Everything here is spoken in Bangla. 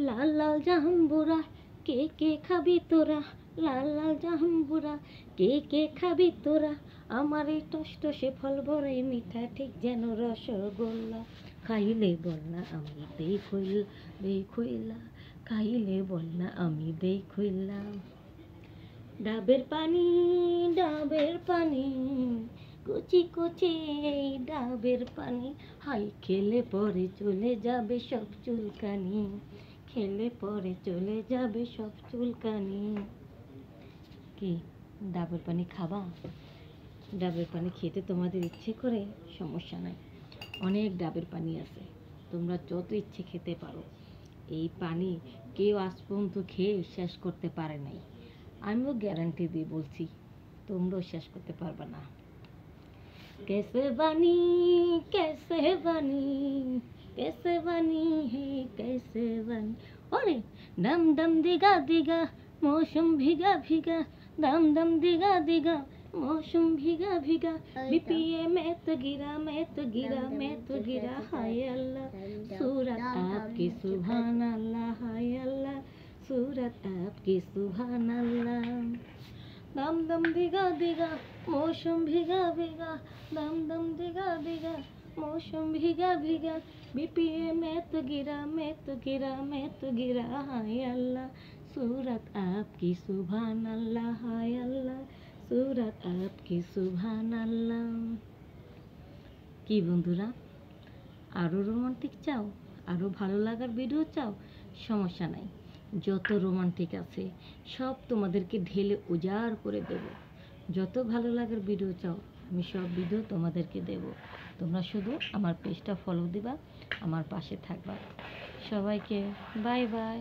লাল লাল জাম্বুরা কে কে খাবি তোরা, লাল লাল জাম্বুরা কে কে খাবি তোরা, আমার এই টসটসে ফল ভরে মিঠা ঠিক যেন রসগোল্লা, খাইলে বল না আমি দেই খইল্লা দেই খইল্লা, খাইলে বল না আমি দেই খইল্লা। ডাবের পানি ডাবের পানি, কচি কচি এই ডাবের পানি, হাই খেলে পরে চলে যাবে সব চুলকানি, খেলে পরে চলে যাবে সব চুলকানি। কি ডাবের পানি খাবা? ডাবের পানি খেতে তোমাদের ইচ্ছে করে, সমস্যা নাই, অনেক ডাবের পানি আছে, তোমরা যত ইচ্ছে খেতে পারো। এই পানি কেউ আজ পর্যন্ত খেয়ে শেষ করতে পারে নাই, আমিও গ্যারান্টি দিয়ে বলছি তোমরাও শেষ করতে পারবে না। कैसे बनी कैसे बनी कैसे बनी है कैसे बनी, अरे दम दम दिगा दिगा मौसम भीगा भीगा, दम दम दिगा दिगा मौसम भीगा भीगा, बीपीए में तो गिरा मैं तो गिरा मैं तो गिरा, हाय अल्लाह सूरत आपकी सुभान अल्लाह, हाय अल्लाह सूरत आपकी सुभान अल्लाह। दम दम दिगा दिगा मौसम भीगा भीगा, दम दम दिगा दिगा मौसम भीगा भीगा, बीपीए में तो गिरा मैं तो गिरा मैं तो गिरा, हाय अल्लाह सूरत आपकी सुभान अल्लाह, हाय अल्लाह सूरत आपकी सुभान अल्लाह। কি বন্ধুরা, আরও রোমান্টিক চাও, আরও ভালো লাগার ভিডিও চাও, সমস্যা নাই, যত রোমান্টিক আছে সব তোমাদেরকে ঢেলে উজাড় করে দেব। যত ভালো লাগার ভিডিও চাও আমি সব ভিডিও তোমাদেরকে দেব, তোমরা শুধু আমার পেজটা ফলো দিবা, আমার পাশে থাকবা। সবাইকে বাই বাই।